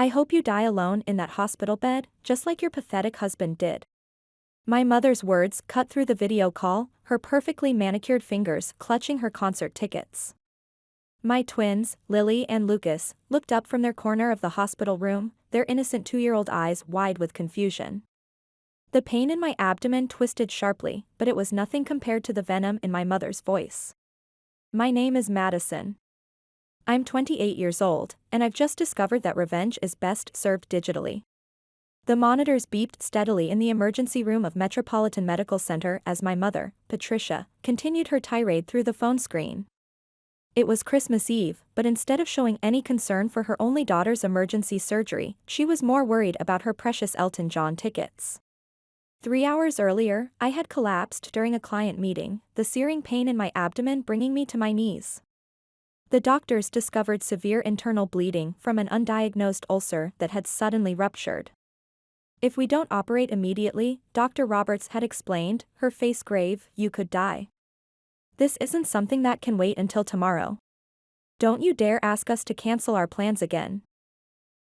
I hope you die alone in that hospital bed, just like your pathetic husband did. My mother's words cut through the video call, her perfectly manicured fingers clutching her concert tickets. My twins, Lily and Lucas, looked up from their corner of the hospital room, their innocent 2-year-old eyes wide with confusion. The pain in my abdomen twisted sharply, but it was nothing compared to the venom in my mother's voice. My name is Madison. I'm 28 years old, and I've just discovered that revenge is best served digitally. The monitors beeped steadily in the emergency room of Metropolitan Medical Center as my mother, Patricia, continued her tirade through the phone screen. It was Christmas Eve, but instead of showing any concern for her only daughter's emergency surgery, she was more worried about her precious Elton John tickets. 3 hours earlier, I had collapsed during a client meeting, the searing pain in my abdomen bringing me to my knees. The doctors discovered severe internal bleeding from an undiagnosed ulcer that had suddenly ruptured. If we don't operate immediately, Dr. Roberts had explained, her face grave, you could die. This isn't something that can wait until tomorrow. Don't you dare ask us to cancel our plans again.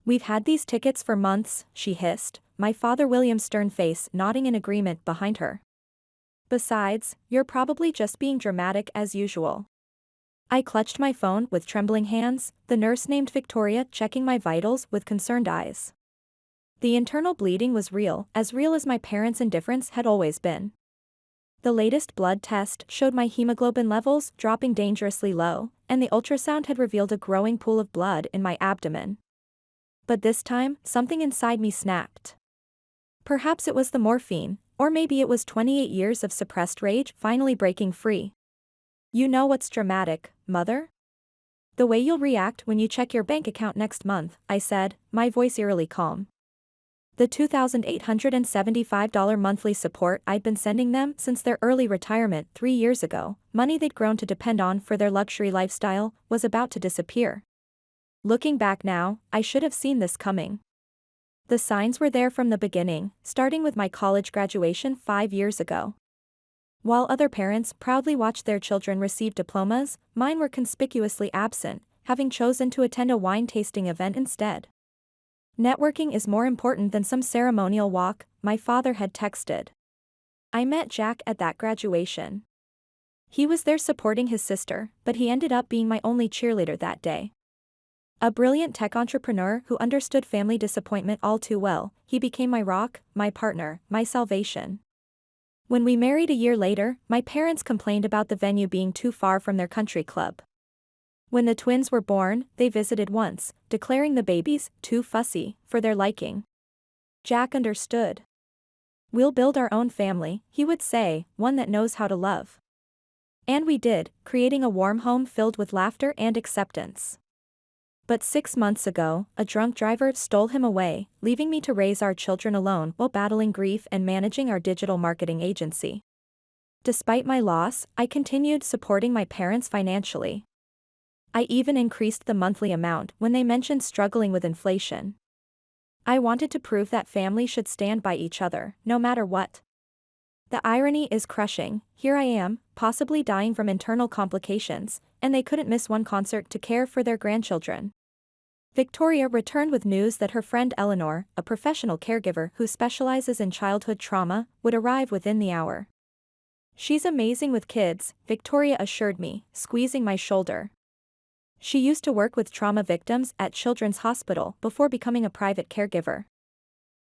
We've had these tickets for months, she hissed, my father William's stern face nodding in agreement behind her. Besides, you're probably just being dramatic as usual. I clutched my phone with trembling hands, the nurse named Victoria checking my vitals with concerned eyes. The internal bleeding was real as my parents' indifference had always been. The latest blood test showed my hemoglobin levels dropping dangerously low, and the ultrasound had revealed a growing pool of blood in my abdomen. But this time, something inside me snapped. Perhaps it was the morphine, or maybe it was 28 years of suppressed rage finally breaking free. You know what's dramatic, Mother? The way you'll react when you check your bank account next month, I said, my voice eerily calm. The $2,875 monthly support I'd been sending them since their early retirement 3 years ago, money they'd grown to depend on for their luxury lifestyle, was about to disappear. Looking back now, I should have seen this coming. The signs were there from the beginning, starting with my college graduation 5 years ago. While other parents proudly watched their children receive diplomas, mine were conspicuously absent, having chosen to attend a wine tasting event instead. Networking is more important than some ceremonial walk, my father had texted. I met Jack at that graduation. He was there supporting his sister, but he ended up being my only cheerleader that day. A brilliant tech entrepreneur who understood family disappointment all too well, he became my rock, my partner, my salvation. When we married a year later, my parents complained about the venue being too far from their country club. When the twins were born, they visited once, declaring the babies too fussy for their liking. Jack understood. We'll build our own family, he would say, one that knows how to love. And we did, creating a warm home filled with laughter and acceptance. But 6 months ago, a drunk driver stole him away, leaving me to raise our children alone while battling grief and managing our digital marketing agency. Despite my loss, I continued supporting my parents financially. I even increased the monthly amount when they mentioned struggling with inflation. I wanted to prove that family should stand by each other, no matter what. The irony is crushing, here I am, possibly dying from internal complications, and they couldn't miss one concert to care for their grandchildren. Victoria returned with news that her friend Eleanor, a professional caregiver who specializes in childhood trauma, would arrive within the hour. She's amazing with kids, Victoria assured me, squeezing my shoulder. She used to work with trauma victims at Children's Hospital before becoming a private caregiver.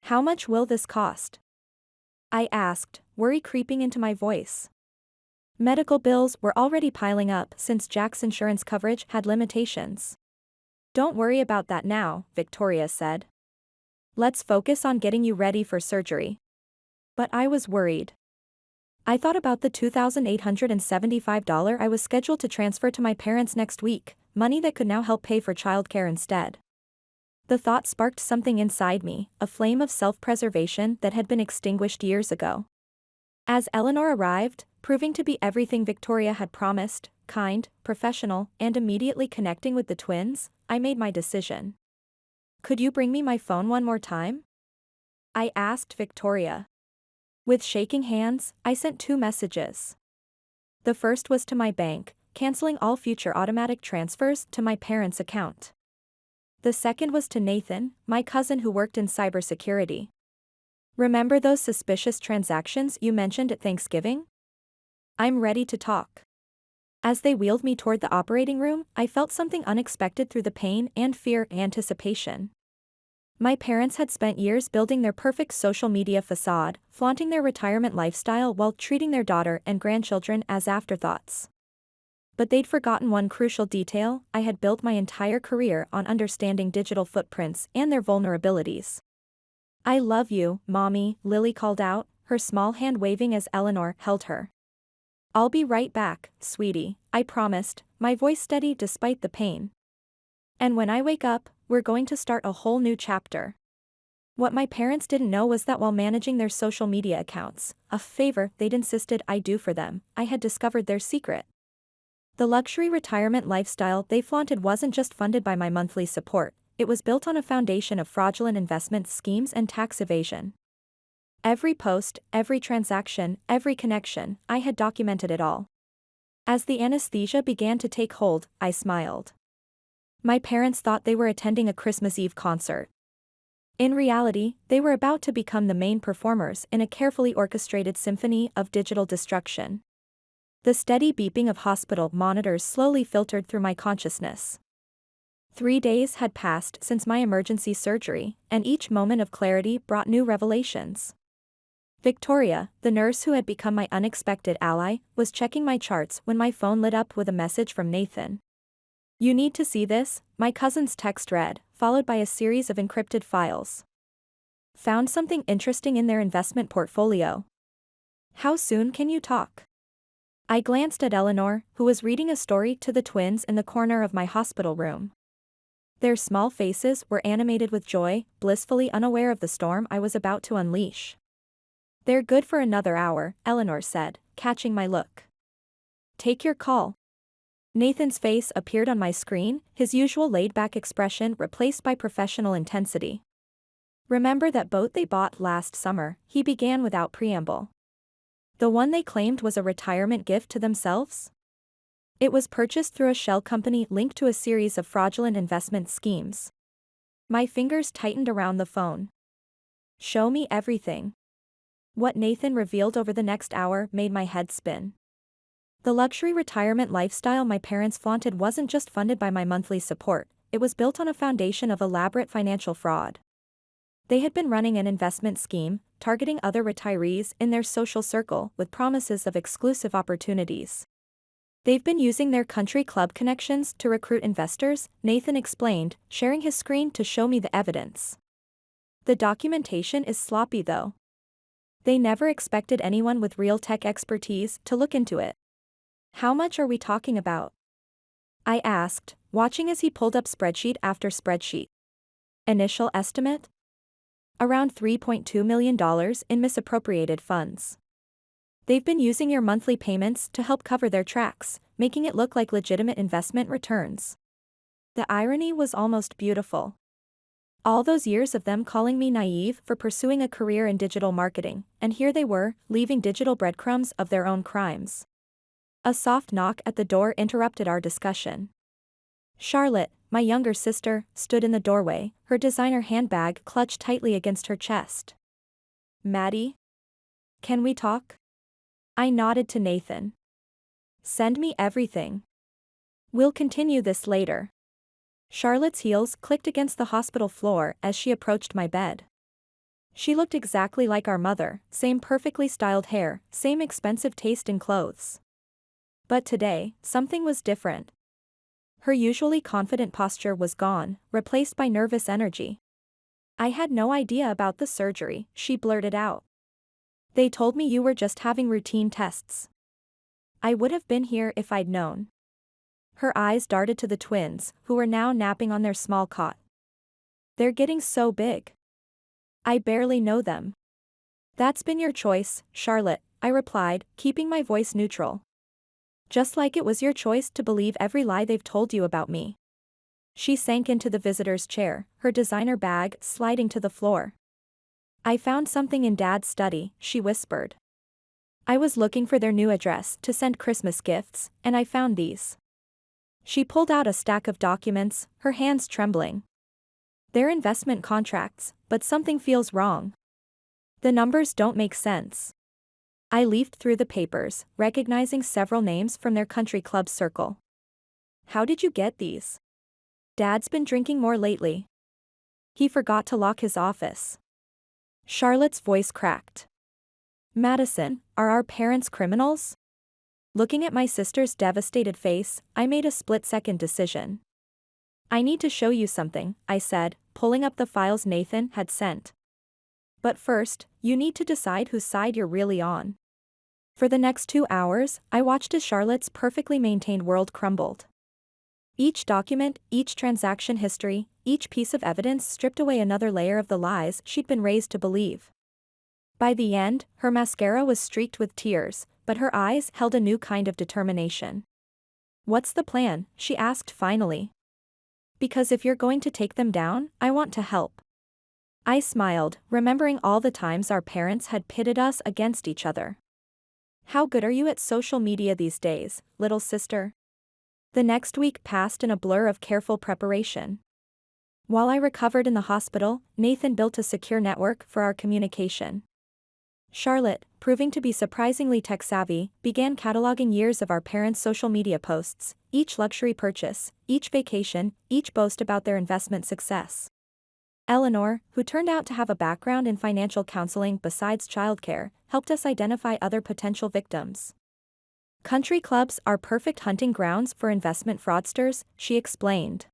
How much will this cost? I asked, worry creeping into my voice. Medical bills were already piling up since Jack's insurance coverage had limitations. Don't worry about that now, Victoria said. Let's focus on getting you ready for surgery. But I was worried. I thought about the $2,875 I was scheduled to transfer to my parents next week, money that could now help pay for childcare instead. The thought sparked something inside me, a flame of self-preservation that had been extinguished years ago. As Eleanor arrived, proving to be everything Victoria had promised, kind, professional, and immediately connecting with the twins, I made my decision. Could you bring me my phone one more time? I asked Victoria. With shaking hands, I sent 2 messages. The first was to my bank, canceling all future automatic transfers to my parents' account. The second was to Nathan, my cousin who worked in cybersecurity. Remember those suspicious transactions you mentioned at Thanksgiving? I'm ready to talk. As they wheeled me toward the operating room, I felt something unexpected through the pain and fear anticipation. My parents had spent years building their perfect social media facade, flaunting their retirement lifestyle while treating their daughter and grandchildren as afterthoughts. But they'd forgotten one crucial detail: I had built my entire career on understanding digital footprints and their vulnerabilities. I love you, Mommy, Lily called out, her small hand waving as Eleanor held her. I'll be right back, sweetie, I promised, my voice steady despite the pain. And when I wake up, we're going to start a whole new chapter. What my parents didn't know was that while managing their social media accounts, a favor they'd insisted I do for them, I had discovered their secret. The luxury retirement lifestyle they flaunted wasn't just funded by my monthly support, it was built on a foundation of fraudulent investment schemes and tax evasion. Every post, every transaction, every connection, I had documented it all. As the anesthesia began to take hold, I smiled. My parents thought they were attending a Christmas Eve concert. In reality, they were about to become the main performers in a carefully orchestrated symphony of digital destruction. The steady beeping of hospital monitors slowly filtered through my consciousness. 3 days had passed since my emergency surgery, and each moment of clarity brought new revelations. Victoria, the nurse who had become my unexpected ally, was checking my charts when my phone lit up with a message from Nathan. You need to see this, my cousin's text read, followed by a series of encrypted files. Found something interesting in their investment portfolio. How soon can you talk? I glanced at Eleanor, who was reading a story to the twins in the corner of my hospital room. Their small faces were animated with joy, blissfully unaware of the storm I was about to unleash. They're good for another hour, Eleanor said, catching my look. Take your call. Nathan's face appeared on my screen, his usual laid-back expression replaced by professional intensity. Remember that boat they bought last summer, he began without preamble. The one they claimed was a retirement gift to themselves? It was purchased through a shell company linked to a series of fraudulent investment schemes. My fingers tightened around the phone. Show me everything. What Nathan revealed over the next hour made my head spin. The luxury retirement lifestyle my parents flaunted wasn't just funded by my monthly support, it was built on a foundation of elaborate financial fraud. They had been running an investment scheme, targeting other retirees in their social circle with promises of exclusive opportunities. They've been using their country club connections to recruit investors, Nathan explained, sharing his screen to show me the evidence. The documentation is sloppy though. They never expected anyone with real tech expertise to look into it. How much are we talking about? I asked, watching as he pulled up spreadsheet after spreadsheet. Initial estimate? Around $3.2 million in misappropriated funds. They've been using your monthly payments to help cover their tracks, making it look like legitimate investment returns. The irony was almost beautiful. All those years of them calling me naive for pursuing a career in digital marketing, and here they were, leaving digital breadcrumbs of their own crimes. A soft knock at the door interrupted our discussion. Charlotte, my younger sister, stood in the doorway, her designer handbag clutched tightly against her chest. Maddie? Can we talk? I nodded to Nathan. Send me everything. We'll continue this later. Charlotte's heels clicked against the hospital floor as she approached my bed. She looked exactly like our mother, same perfectly styled hair, same expensive taste in clothes. But today, something was different. Her usually confident posture was gone, replaced by nervous energy. I had no idea about the surgery, she blurted out. They told me you were just having routine tests. I would have been here if I'd known. Her eyes darted to the twins, who were now napping on their small cot. They're getting so big. I barely know them. That's been your choice, Charlotte, I replied, keeping my voice neutral. Just like it was your choice to believe every lie they've told you about me. She sank into the visitor's chair, her designer bag sliding to the floor. I found something in Dad's study, she whispered. I was looking for their new address to send Christmas gifts, and I found these. She pulled out a stack of documents, her hands trembling. They're investment contracts, but something feels wrong. The numbers don't make sense. I leafed through the papers, recognizing several names from their country club circle. How did you get these? Dad's been drinking more lately. He forgot to lock his office. Charlotte's voice cracked. Madison, are our parents criminals? Looking at my sister's devastated face, I made a split-second decision. I need to show you something, I said, pulling up the files Nathan had sent. But first, you need to decide whose side you're really on. For the next 2 hours, I watched as Charlotte's perfectly maintained world crumbled. Each document, each transaction history, each piece of evidence stripped away another layer of the lies she'd been raised to believe. By the end, her mascara was streaked with tears, but her eyes held a new kind of determination. What's the plan? She asked finally. Because if you're going to take them down, I want to help. I smiled, remembering all the times our parents had pitted us against each other. How good are you at social media these days, little sister? The next week passed in a blur of careful preparation. While I recovered in the hospital, Nathan built a secure network for our communication. Charlotte, proving to be surprisingly tech-savvy, began cataloging years of our parents' social media posts, each luxury purchase, each vacation, each boast about their investment success. Eleanor, who turned out to have a background in financial counseling besides childcare, helped us identify other potential victims. Country clubs are perfect hunting grounds for investment fraudsters, she explained.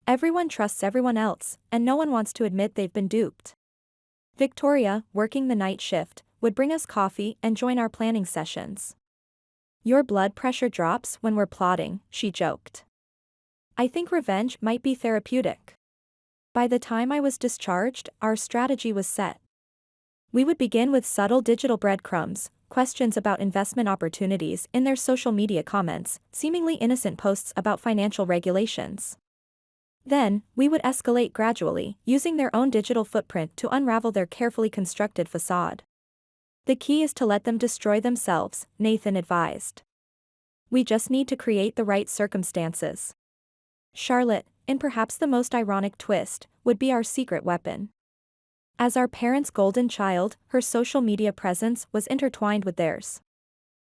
Everyone trusts everyone else, and no one wants to admit they've been duped. Victoria, working the night shift, would bring us coffee and join our planning sessions. Your blood pressure drops when we're plotting, she joked. I think revenge might be therapeutic. By the time I was discharged, our strategy was set. We would begin with subtle digital breadcrumbs, questions about investment opportunities in their social media comments, seemingly innocent posts about financial regulations. Then, we would escalate gradually, using their own digital footprint to unravel their carefully constructed facade. The key is to let them destroy themselves, Nathan advised. We just need to create the right circumstances. Charlotte, in perhaps the most ironic twist, would be our secret weapon. As our parents' golden child, her social media presence was intertwined with theirs.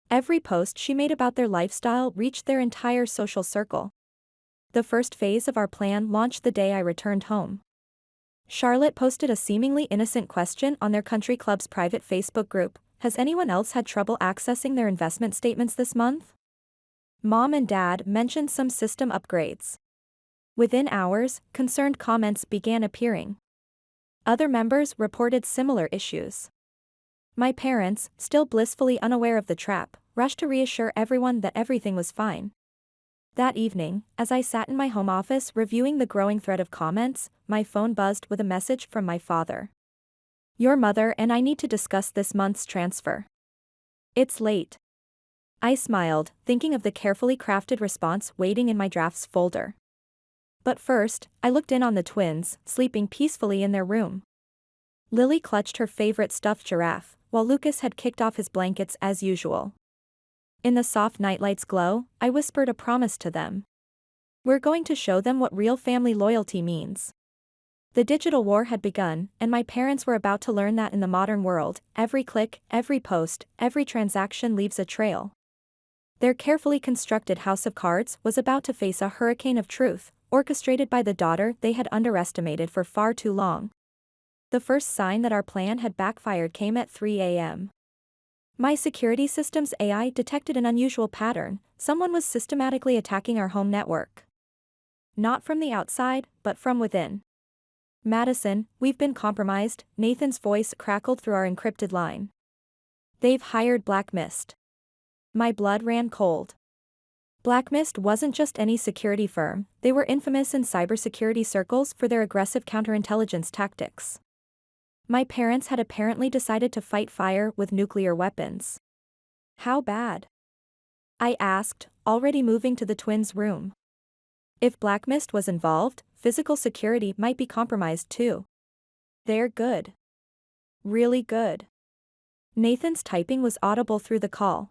Every post she made about their lifestyle reached their entire social circle. The first phase of our plan launched the day I returned home. Charlotte posted a seemingly innocent question on their country club's private Facebook group. Has anyone else had trouble accessing their investment statements this month? Mom and Dad mentioned some system upgrades. Within hours, concerned comments began appearing. Other members reported similar issues. My parents, still blissfully unaware of the trap, rushed to reassure everyone that everything was fine. That evening, as I sat in my home office reviewing the growing thread of comments, my phone buzzed with a message from my father. Your mother and I need to discuss this month's transfer. It's late. I smiled, thinking of the carefully crafted response waiting in my drafts folder. But first, I looked in on the twins, sleeping peacefully in their room. Lily clutched her favorite stuffed giraffe, while Lucas had kicked off his blankets as usual. In the soft nightlight's glow, I whispered a promise to them. We're going to show them what real family loyalty means. The digital war had begun, and my parents were about to learn that in the modern world, every click, every post, every transaction leaves a trail. Their carefully constructed house of cards was about to face a hurricane of truth, orchestrated by the daughter they had underestimated for far too long. The first sign that our plan had backfired came at 3 a.m. My security system's AI detected an unusual pattern. Someone was systematically attacking our home network. Not from the outside, but from within. Madison, we've been compromised, Nathan's voice crackled through our encrypted line. They've hired Black Mist. My blood ran cold. Black Mist wasn't just any security firm, they were infamous in cybersecurity circles for their aggressive counterintelligence tactics. My parents had apparently decided to fight fire with nuclear weapons. How bad? I asked, already moving to the twins' room. If Black Mist was involved, physical security might be compromised too. They're good. Really good. Nathan's typing was audible through the call.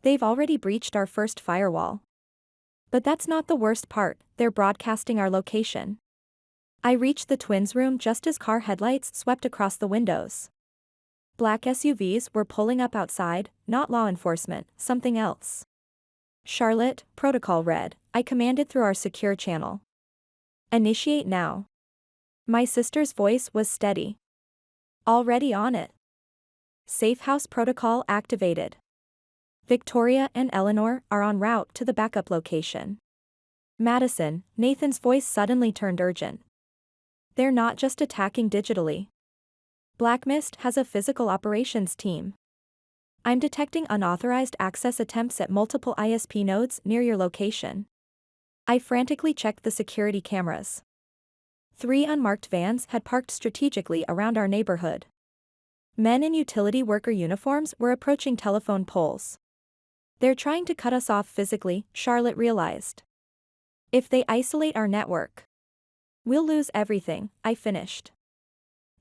They've already breached our first firewall. But that's not the worst part, they're broadcasting our location. I reached the twins' room just as car headlights swept across the windows. Black SUVs were pulling up outside, not law enforcement, something else. Charlotte, protocol red, I commanded through our secure channel. Initiate now. My sister's voice was steady. Already on it. Safe house protocol activated. Victoria and Eleanor are en route to the backup location. Madison, Nathan's voice suddenly turned urgent. They're not just attacking digitally. Black Mist has a physical operations team. I'm detecting unauthorized access attempts at multiple ISP nodes near your location. I frantically checked the security cameras. 3 unmarked vans had parked strategically around our neighborhood. Men in utility worker uniforms were approaching telephone poles. They're trying to cut us off physically, Charlotte realized. If they isolate our network, we'll lose everything, I finished.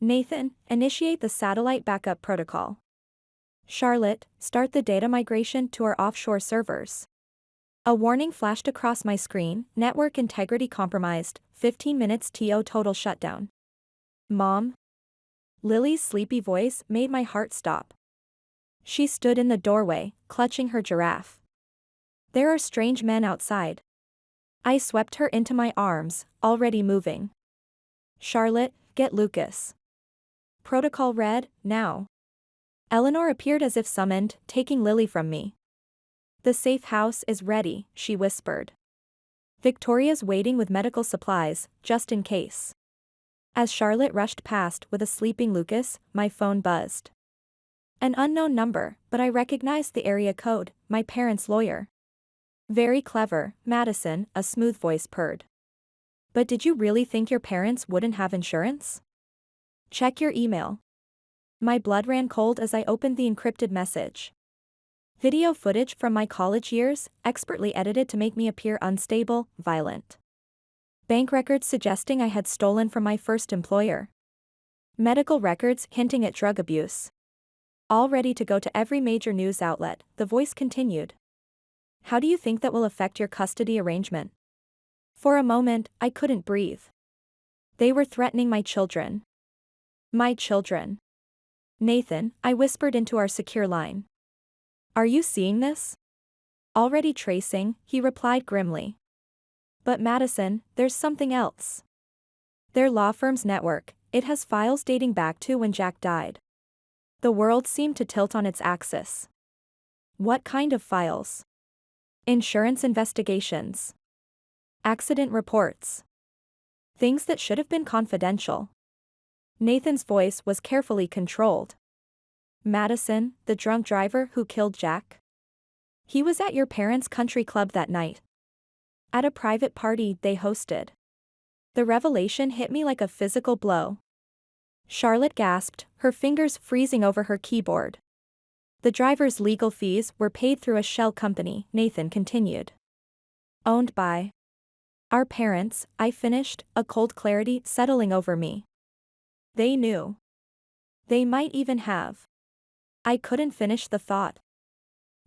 Nathan, initiate the satellite backup protocol. Charlotte, start the data migration to our offshore servers. A warning flashed across my screen, network integrity compromised, 15 minutes TO total shutdown. Mom? Lily's sleepy voice made my heart stop. She stood in the doorway, clutching her giraffe. There are strange men outside. I swept her into my arms, already moving. Charlotte, get Lucas. Protocol red, now. Eleanor appeared as if summoned, taking Lily from me. The safe house is ready, she whispered. Victoria's waiting with medical supplies, just in case. As Charlotte rushed past with a sleeping Lucas, my phone buzzed. An unknown number, but I recognized the area code, my parents' lawyer. Very clever, Madison, a smooth voice purred. But did you really think your parents wouldn't have insurance? Check your email. My blood ran cold as I opened the encrypted message. Video footage from my college years, expertly edited to make me appear unstable, violent. Bank records suggesting I had stolen from my first employer. Medical records hinting at drug abuse. All ready to go to every major news outlet, the voice continued. How do you think that will affect your custody arrangement? For a moment, I couldn't breathe. They were threatening my children. My children. Nathan, I whispered into our secure line. Are you seeing this? Already tracing, he replied grimly. But Madison, there's something else. Their law firm's network, it has files dating back to when Jack died. The world seemed to tilt on its axis. What kind of files? Insurance investigations. Accident reports. Things that should have been confidential. Nathan's voice was carefully controlled. Madison, the drunk driver who killed Jack? He was at your parents' country club that night. At a private party they hosted. The revelation hit me like a physical blow. Charlotte gasped, her fingers freezing over her keyboard. The driver's legal fees were paid through a shell company, Nathan continued. Owned by our parents, I finished, a cold clarity settling over me. They knew. They might even have. I couldn't finish the thought.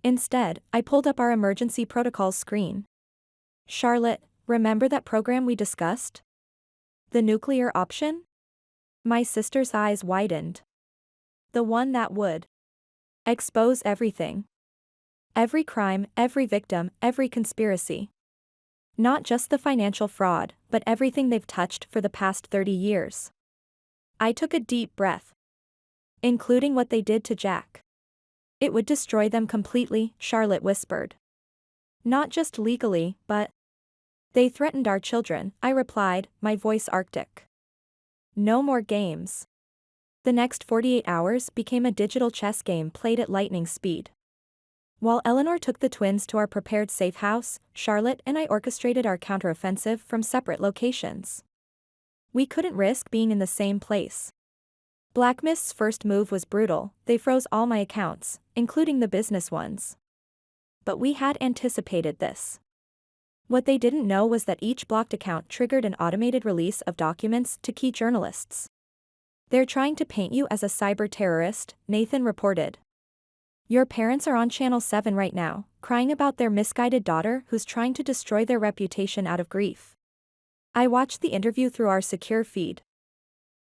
Instead, I pulled up our emergency protocols screen. Charlotte, remember that program we discussed? The nuclear option? My sister's eyes widened. The one that would expose everything. Every crime, every victim, every conspiracy. Not just the financial fraud, but everything they've touched for the past 30 years. I took a deep breath. Including what they did to Jack. It would destroy them completely, Charlotte whispered. Not just legally, but they threatened our children, I replied, my voice arctic. No more games. The next 48 hours became a digital chess game played at lightning speed. While Eleanor took the twins to our prepared safe house, Charlotte and I orchestrated our counteroffensive from separate locations. We couldn't risk being in the same place. Black Mist's first move was brutal, they froze all my accounts, including the business ones. But we had anticipated this. What they didn't know was that each blocked account triggered an automated release of documents to key journalists. They're trying to paint you as a cyber terrorist, Nathan reported. Your parents are on Channel 7 right now, crying about their misguided daughter who's trying to destroy their reputation out of grief. I watched the interview through our secure feed.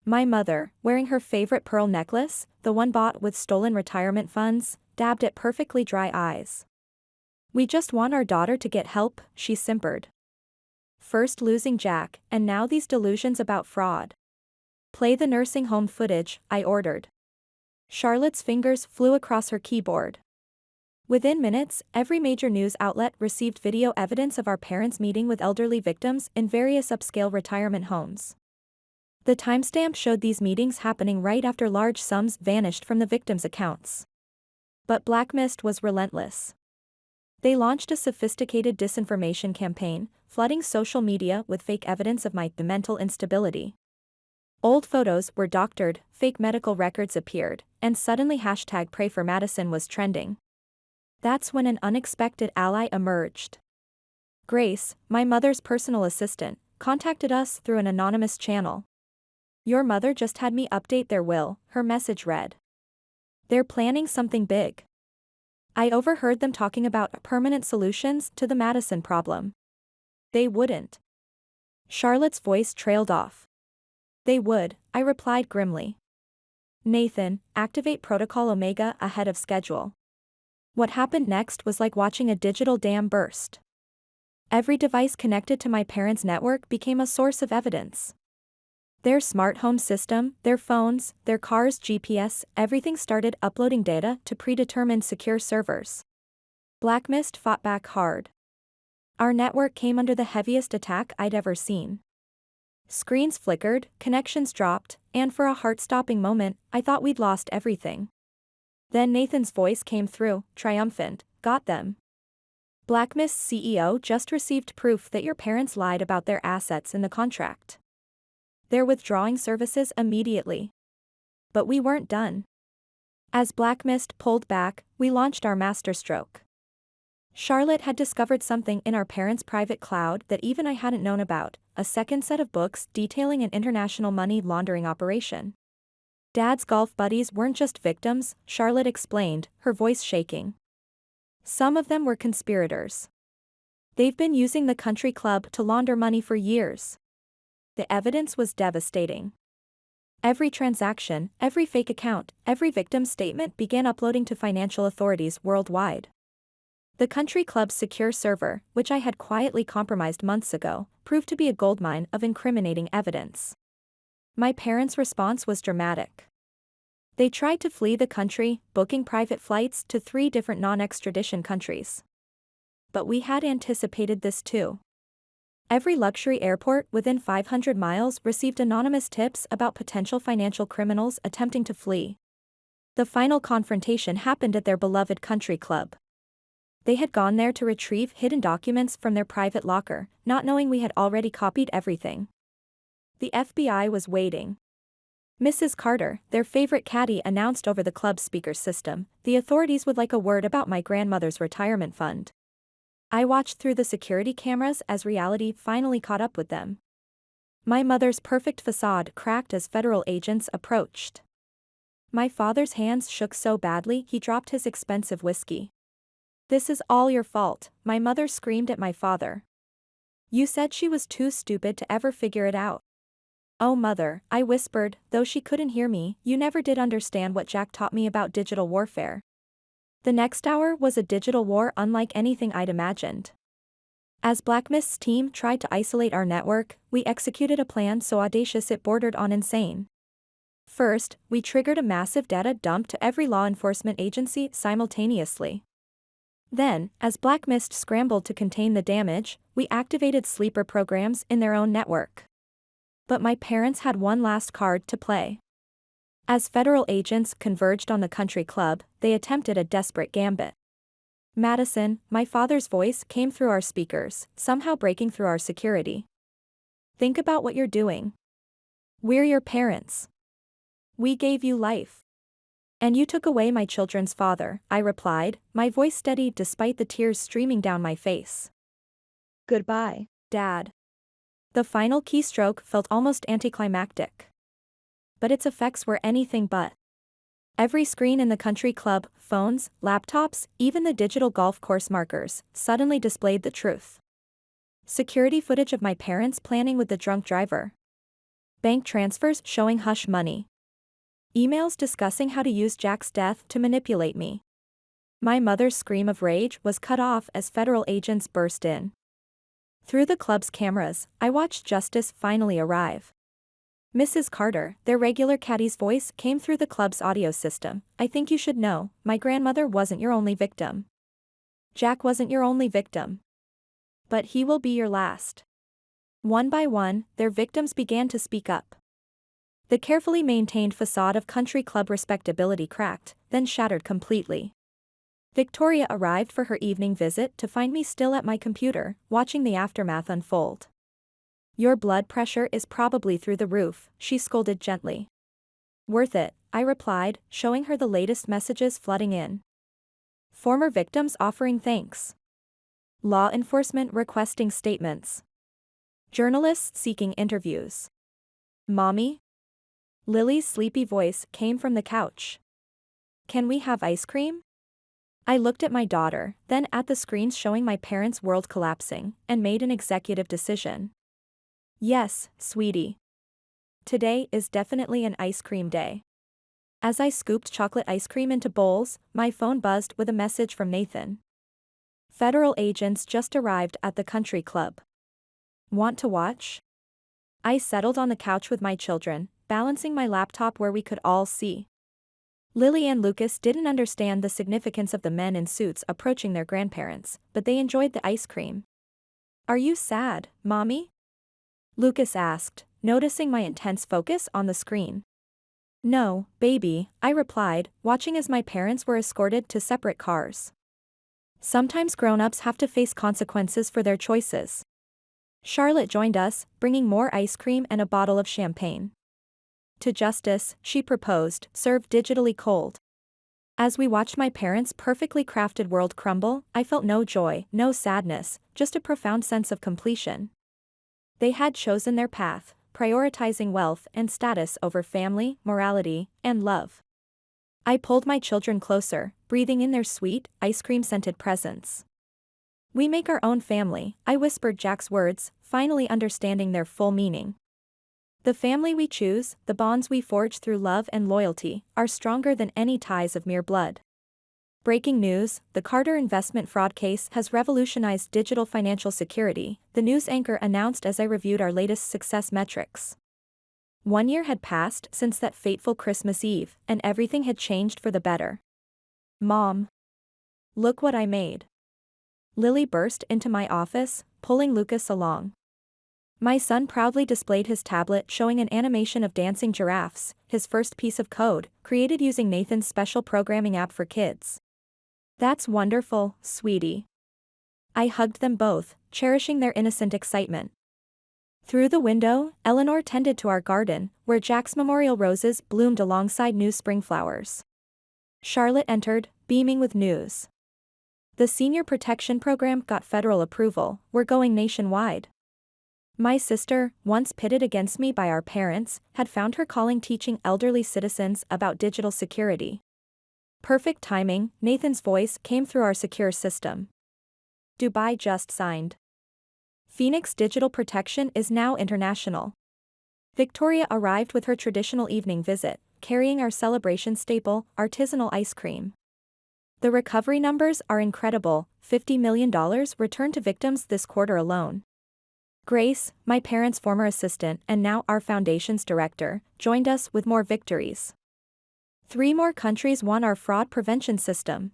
My mother, wearing her favorite pearl necklace, the one bought with stolen retirement funds, dabbed at perfectly dry eyes. "We just want our daughter to get help," she simpered. "First losing Jack, and now these delusions about fraud." "Play the nursing home footage," I ordered. Charlotte's fingers flew across her keyboard. Within minutes, every major news outlet received video evidence of our parents meeting with elderly victims in various upscale retirement homes. The timestamp showed these meetings happening right after large sums vanished from the victims' accounts. But Black Mist was relentless. They launched a sophisticated disinformation campaign, flooding social media with fake evidence of my mental instability. Old photos were doctored, fake medical records appeared, and suddenly #PrayForMadison was trending. That's when an unexpected ally emerged. Grace, my mother's personal assistant, contacted us through an anonymous channel. "Your mother just had me update their will," her message read. "They're planning something big." I overheard them talking about permanent solutions to the Madison problem. "They wouldn't." Charlotte's voice trailed off. "They would," I replied grimly. "Nathan, activate Protocol Omega ahead of schedule." What happened next was like watching a digital dam burst. Every device connected to my parents' network became a source of evidence. Their smart home system, their phones, their cars' GPS, everything started uploading data to predetermined secure servers. Black Mist fought back hard. Our network came under the heaviest attack I'd ever seen. Screens flickered, connections dropped, and for a heart-stopping moment, I thought we'd lost everything. Then Nathan's voice came through, triumphant. "Got them. Black Mist's CEO just received proof that your parents lied about their assets in the contract. They're withdrawing services immediately." But we weren't done. As Black Mist pulled back, we launched our masterstroke. Charlotte had discovered something in our parents' private cloud that even I hadn't known about, a second set of books detailing an international money laundering operation. Dad's golf buddies weren't just victims, Charlotte explained, her voice shaking. Some of them were conspirators. They've been using the country club to launder money for years. The evidence was devastating. Every transaction, every fake account, every victim's statement began uploading to financial authorities worldwide. The country club's secure server, which I had quietly compromised months ago, proved to be a goldmine of incriminating evidence. My parents' response was dramatic. They tried to flee the country, booking private flights to 3 different non-extradition countries. But we had anticipated this too. Every luxury airport within 500 miles received anonymous tips about potential financial criminals attempting to flee. The final confrontation happened at their beloved country club. They had gone there to retrieve hidden documents from their private locker, not knowing we had already copied everything. The FBI was waiting. Mrs. Carter, their favorite caddy, announced over the club's speaker system, "The authorities would like a word about my grandmother's retirement fund." I watched through the security cameras as reality finally caught up with them. My mother's perfect facade cracked as federal agents approached. My father's hands shook so badly he dropped his expensive whiskey. "This is all your fault," my mother screamed at my father. "You said she was too stupid to ever figure it out." "Oh mother," I whispered, though she couldn't hear me, "you never did understand what Jack taught me about digital warfare." The next hour was a digital war unlike anything I'd imagined. As Black Mist's team tried to isolate our network, we executed a plan so audacious it bordered on insane. First, we triggered a massive data dump to every law enforcement agency simultaneously. Then, as Black Mist scrambled to contain the damage, we activated sleeper programs in their own network. But my parents had one last card to play. As federal agents converged on the country club, they attempted a desperate gambit. "Madison," my father's voice came through our speakers, somehow breaking through our security. "Think about what you're doing. We're your parents. We gave you life. And you took away my children's father," I replied, my voice steady despite the tears streaming down my face. "Goodbye, Dad." The final keystroke felt almost anticlimactic. But its effects were anything but. Every screen in the country club, phones, laptops, even the digital golf course markers, suddenly displayed the truth. Security footage of my parents planning with the drunk driver. Bank transfers showing hush money. Emails discussing how to use Jack's death to manipulate me. My mother's scream of rage was cut off as federal agents burst in. Through the club's cameras, I watched justice finally arrive. Mrs. Carter, their regular caddie's voice came through the club's audio system. I think you should know, my grandmother wasn't your only victim. Jack wasn't your only victim. But he will be your last. One by one, their victims began to speak up. The carefully maintained facade of country club respectability cracked, then shattered completely. Victoria arrived for her evening visit to find me still at my computer, watching the aftermath unfold. Your blood pressure is probably through the roof, she scolded gently. Worth it, I replied, showing her the latest messages flooding in. Former victims offering thanks. Law enforcement requesting statements. Journalists seeking interviews. Mommy? Lily's sleepy voice came from the couch. Can we have ice cream? I looked at my daughter, then at the screens showing my parents' world collapsing, and made an executive decision. Yes, sweetie. Today is definitely an ice cream day. As I scooped chocolate ice cream into bowls, my phone buzzed with a message from Nathan. Federal agents just arrived at the country club. Want to watch? I settled on the couch with my children, balancing my laptop where we could all see. Lily and Lucas didn't understand the significance of the men in suits approaching their grandparents, but they enjoyed the ice cream. Are you sad, Mommy? Lucas asked, noticing my intense focus on the screen. No, baby, I replied, watching as my parents were escorted to separate cars. Sometimes grown-ups have to face consequences for their choices. Charlotte joined us, bringing more ice cream and a bottle of champagne. To Justice, she proposed, served digitally cold. As we watched my parents' perfectly crafted world crumble, I felt no joy, no sadness, just a profound sense of completion. They had chosen their path, prioritizing wealth and status over family, morality, and love. I pulled my children closer, breathing in their sweet, ice cream-scented presence. We make our own family, I whispered Jack's words, finally understanding their full meaning. The family we choose, the bonds we forge through love and loyalty, are stronger than any ties of mere blood. Breaking news, the Carter investment fraud case has revolutionized digital financial security, the news anchor announced as I reviewed our latest success metrics. 1 year had passed since that fateful Christmas Eve, and everything had changed for the better. Mom. Look what I made. Lily burst into my office, pulling Lucas along. My son proudly displayed his tablet showing an animation of dancing giraffes, his first piece of code, created using Nathan's special programming app for kids. That's wonderful, sweetie. I hugged them both, cherishing their innocent excitement. Through the window, Eleanor tended to our garden, where Jack's memorial roses bloomed alongside new spring flowers. Charlotte entered, beaming with news. The Senior Protection Program got federal approval, we're going nationwide. My sister, once pitted against me by our parents, had found her calling teaching elderly citizens about digital security. Perfect timing, Nathan's voice came through our secure system. Dubai just signed. Phoenix Digital Protection is now international. Victoria arrived with her traditional evening visit, carrying our celebration staple, artisanal ice cream. The recovery numbers are incredible, $50 million returned to victims this quarter alone. Grace, my parents' former assistant and now our foundation's director, joined us with more victories. 3 more countries won our fraud prevention system.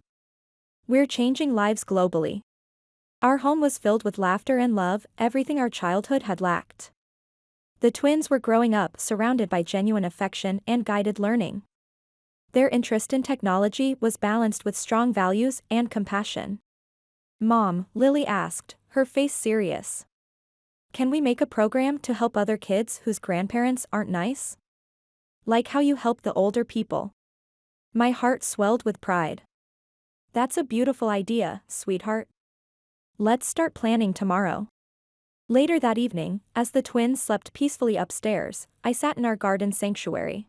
We're changing lives globally. Our home was filled with laughter and love, everything our childhood had lacked. The twins were growing up surrounded by genuine affection and guided learning. Their interest in technology was balanced with strong values and compassion. Mom, Lily asked, her face serious. Can we make a program to help other kids whose grandparents aren't nice? Like how you help the older people. My heart swelled with pride. That's a beautiful idea, sweetheart. Let's start planning tomorrow. Later that evening, as the twins slept peacefully upstairs, I sat in our garden sanctuary.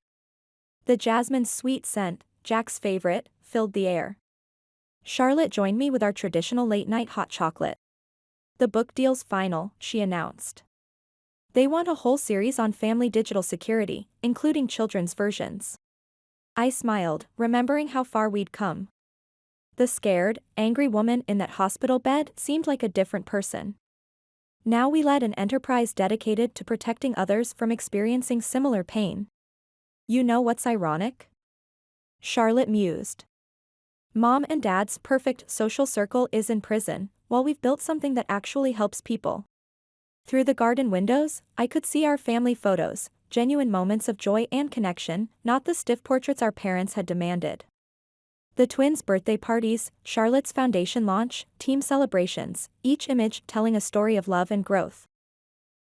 The jasmine's sweet scent, Jack's favorite, filled the air. Charlotte joined me with our traditional late-night hot chocolate. The book deal's final, she announced. They want a whole series on family digital security, including children's versions. I smiled, remembering how far we'd come. The scared, angry woman in that hospital bed seemed like a different person. Now we led an enterprise dedicated to protecting others from experiencing similar pain. You know what's ironic? Charlotte mused. Mom and Dad's perfect social circle is in prison, while we've built something that actually helps people. Through the garden windows, I could see our family photos, genuine moments of joy and connection, not the stiff portraits our parents had demanded. The twins' birthday parties, Charlotte's foundation launch, team celebrations, each image telling a story of love and growth.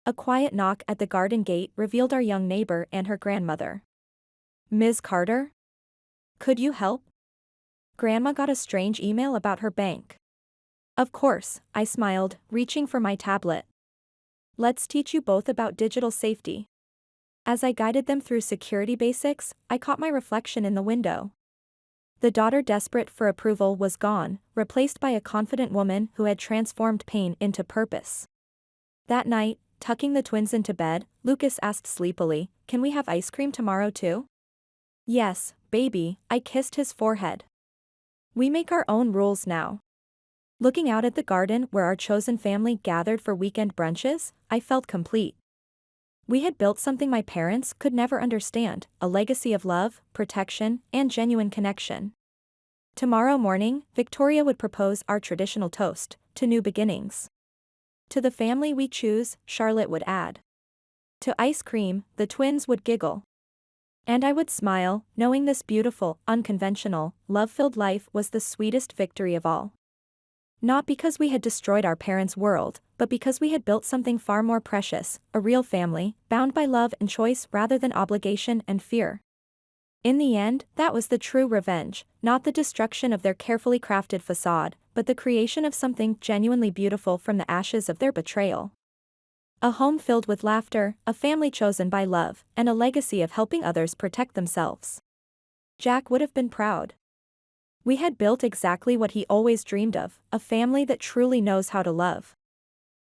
A quiet knock at the garden gate revealed our young neighbor and her grandmother. Ms. Carter? Could you help? Grandma got a strange email about her bank. Of course, I smiled, reaching for my tablet. Let's teach you both about digital safety. As I guided them through security basics, I caught my reflection in the window. The daughter desperate for approval was gone, replaced by a confident woman who had transformed pain into purpose. That night, tucking the twins into bed, Lucas asked sleepily, "Can we have ice cream tomorrow too?" "Yes, baby," I kissed his forehead. We make our own rules now. Looking out at the garden where our chosen family gathered for weekend brunches, I felt complete. We had built something my parents could never understand, a legacy of love, protection, and genuine connection. Tomorrow morning, Victoria would propose our traditional toast, to new beginnings. To the family we choose, Charlotte would add. To ice cream, the twins would giggle. And I would smile, knowing this beautiful, unconventional, love-filled life was the sweetest victory of all. Not because we had destroyed our parents' world, but because we had built something far more precious, a real family, bound by love and choice rather than obligation and fear. In the end, that was the true revenge, not the destruction of their carefully crafted facade, but the creation of something genuinely beautiful from the ashes of their betrayal. A home filled with laughter, a family chosen by love, and a legacy of helping others protect themselves. Jack would have been proud. We had built exactly what he always dreamed of, a family that truly knows how to love.